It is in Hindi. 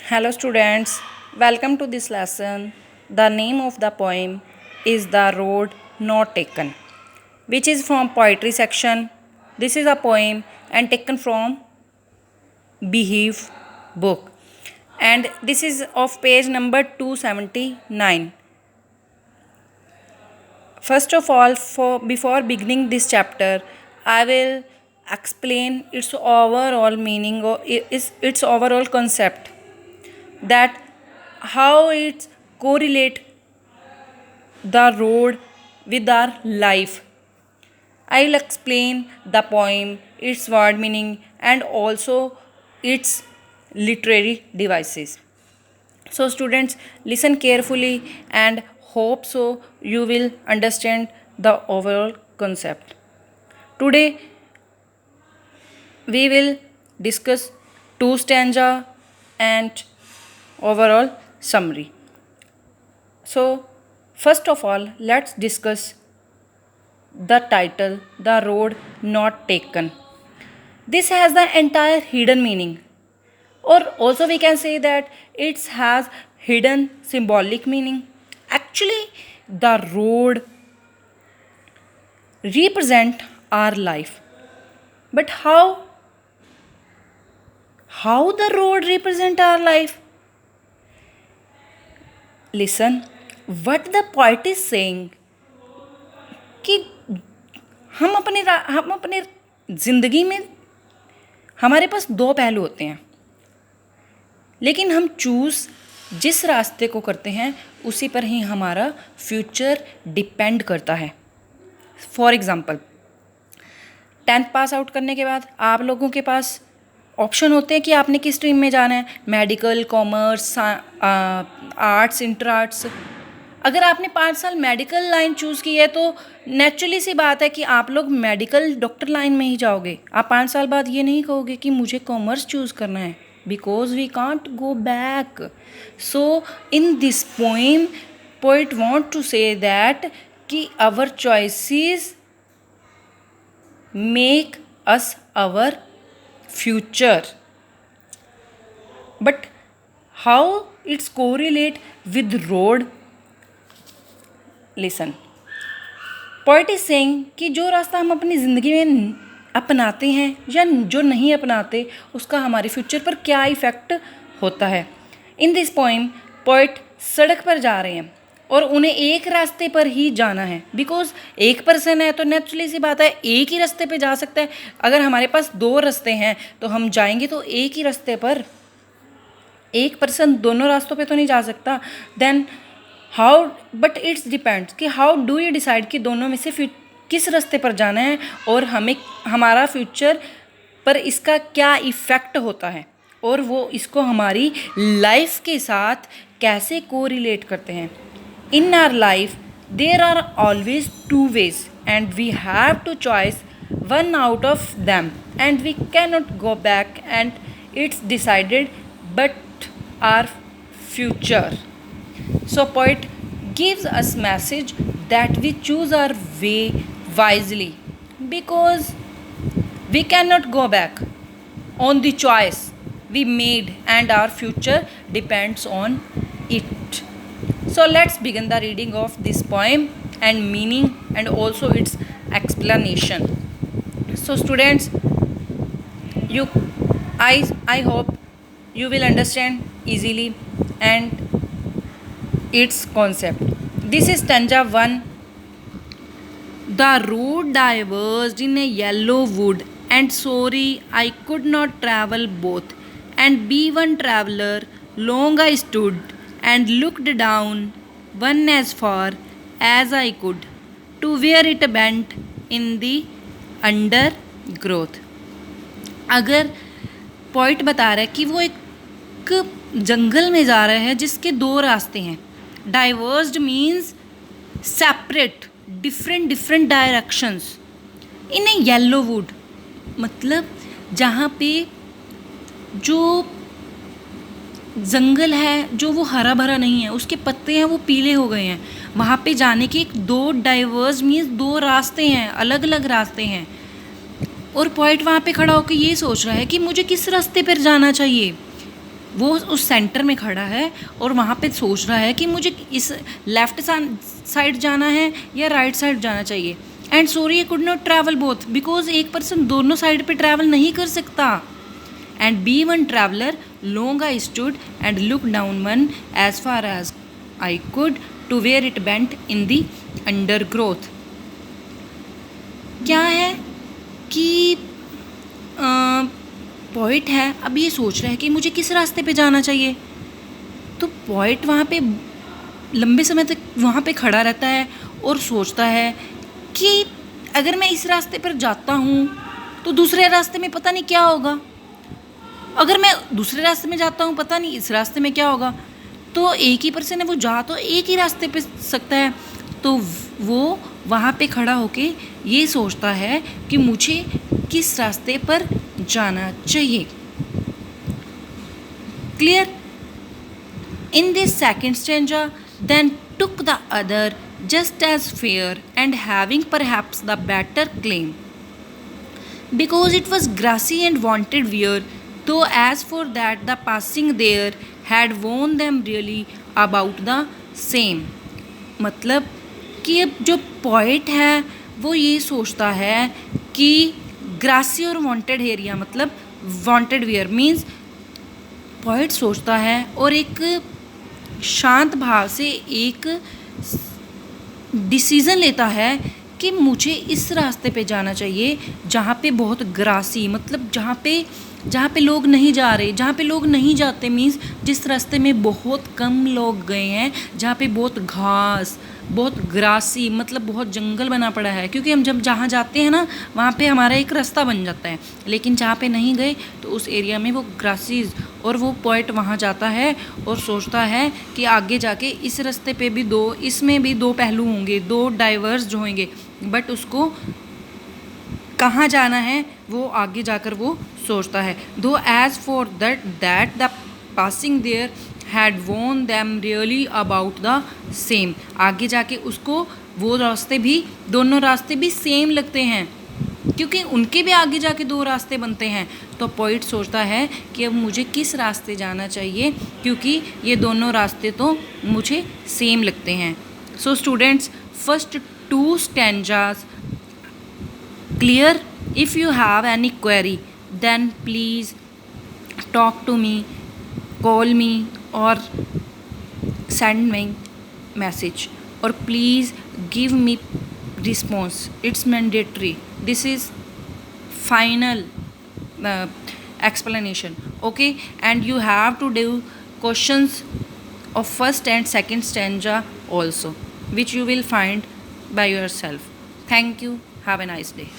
Hello students, welcome to this lesson. The name of the poem is The Road Not Taken, which is from poetry section. This is a poem and taken from Behave book, and this is of page number 279. First of all, for before beginning this chapter, I will explain its overall meaning or its overall concept, that how it correlate the road with our life. I will explain the poem, its word meaning, and also its literary devices. So students, listen carefully and hope so you will understand the overall concept. Today we will discuss two stanza and overall summary. So first of all, let's discuss the title, The Road Not Taken. This has the entire hidden meaning, or also we can say that it has hidden symbolic meaning. Actually, the road represent our life. But how the road represent our life? Listen what the poet is saying कि हम अपने ज़िंदगी में हमारे पास दो पहलू होते हैं, लेकिन हम चूज़ जिस रास्ते को करते हैं उसी पर ही हमारा फ्यूचर डिपेंड करता है. For example, 10th pass out करने के बाद आप लोगों के पास ऑप्शन होते हैं कि आपने किस स्ट्रीम में जाना है, medical, commerce, arts, inter arts. अगर आपने 5 साल मेडिकल लाइन चूज़ की है तो नेचुरली सी बात है कि आप लोग मेडिकल डॉक्टर लाइन में ही जाओगे. आप 5 साल बाद ये नहीं कहोगे कि मुझे कॉमर्स चूज़ करना है, because we can't go back. So in this poem poet want to say that कि our choices make us our future. But how it's correlate with road? Listen, poet is saying कि जो रास्ता हम अपनी ज़िंदगी में अपनाते हैं या जो नहीं अपनाते उसका हमारे फ्यूचर पर क्या इफ़ेक्ट होता है. इन दिस पोइम पोइट सड़क पर जा रहे हैं और उन्हें एक रास्ते पर ही जाना है, बिकॉज एक पर्सन है तो नेचुरली सी बात है एक ही रास्ते पे जा सकता है. अगर हमारे पास दो रास्ते हैं तो हम जाएंगे तो एक ही रास्ते पर. एक पर्सन दोनों रास्तों पे तो नहीं जा सकता. Then how, but it's depends कि हाउ डू यू डिसाइड कि दोनों में से किस रास्ते पर जाना है और हमें हमारा फ्यूचर पर इसका क्या इफ़ेक्ट होता है और वो इसको हमारी लाइफ के साथ कैसे कोरिलेट करते हैं. In our life, there are always two ways and we have to choose one out of them and we cannot go back and it's decided but our future. So poet gives us message that we choose our way wisely because we cannot go back on the choice we made and our future depends on it. So let's begin the reading of this poem and meaning and also its explanation. So students, I hope you will understand easily and its concept. This is stanza 1. The road diverged in a yellow wood and sorry I could not travel both, and be one traveller long I stood and looked down one as far as I could to where it bent in the undergrowth. अगर पॉइंट बता रहा है कि वो एक जंगल में जा रहा है जिसके दो रास्ते हैं. Diverged means separate, different directions. In a yellow wood मतलब जहाँ पे जो जंगल है जो वो हरा भरा नहीं है, उसके पत्ते हैं वो पीले हो गए हैं. वहाँ पे जाने के दो डाइवर्स मीन्स दो रास्ते हैं, अलग अलग रास्ते हैं. और पॉइंट वहाँ पे खड़ा होकर ये सोच रहा है कि मुझे किस रास्ते पर जाना चाहिए. वो उस सेंटर में खड़ा है और वहाँ पे सोच रहा है कि मुझे इस लेफ्ट साइड जाना है या राइट साइड जाना चाहिए। And sorry could not travel both because एक पर्सन दोनों साइड पे ट्रैवल नहीं कर सकता। And be one traveller long I stood and look down one as far as I could to where it bent in the undergrowth. क्या है कि पॉइंट है, अब ये सोच रहा है कि मुझे किस रास्ते पे जाना चाहिए। तो पॉइंट वहाँ पे लंबे समय तक वहाँ पे खड़ा रहता है और सोचता है कि अगर मैं इस रास्ते पर जाता हूँ तो दूसरे रास्ते में पता नहीं क्या होगा, अगर मैं दूसरे रास्ते में जाता हूँ पता नहीं इस रास्ते में क्या होगा। तो एक ही पर्सन है, वो जा तो एक ही रास्ते पे सकता है। तो वो वहाँ पे खड़ा होके ये सोचता है कि मुझे किस रास्ते पर जाना चाहिए। Clear? In this second stanza, then took the other just as fair and having perhaps the better claim, because it was grassy and wanted wear, though as for that the passing there had worn them really about the same। मतलब कि अब जो पॉइंट है वो ये सोचता है कि ग्रासी और वांटेड एरिया मतलब वांटेड वेयर मीन्स पॉइंट सोचता है और एक शांत भाव से एक डिसीज़न लेता है कि मुझे इस रास्ते पे जाना चाहिए जहाँ पे बहुत ग्रासी मतलब जहाँ पे लोग नहीं जा रहे, जहाँ पे लोग नहीं जाते मीन्स जिस रास्ते में बहुत कम लोग गए हैं, जहाँ पे बहुत घास बहुत ग्रासी मतलब बहुत जंगल बना पड़ा है। क्योंकि हम जब जहाँ जाते हैं ना वहाँ पे हमारा एक रास्ता बन जाता है, लेकिन जहाँ पे नहीं गए तो उस एरिया में वो ग्रासीज। और वो पॉइंट वहाँ जाता है और सोचता है कि आगे जाके इस रास्ते पे भी इसमें भी दो पहलू होंगे, दो डाइवर्स जो होंगे, बट उसको कहाँ जाना है वो आगे जाकर वो सोचता है। Though as for that the passing there had worn them really about the same. आगे जाके उसको वो दोनों रास्ते भी सेम लगते हैं क्योंकि उनके भी आगे जाके दो रास्ते बनते हैं। तो पॉइंट सोचता है कि अब मुझे किस रास्ते जाना चाहिए क्योंकि ये दोनों रास्ते तो मुझे सेम लगते हैं। So students, first 2 stanzas clear? If you have any query then please talk to me, call me or send me message, or please give me response. It's mandatory. This is final explanation, okay? And you have to do questions of first and second stanza also, which you will find by yourself. Thank you. Have a nice day.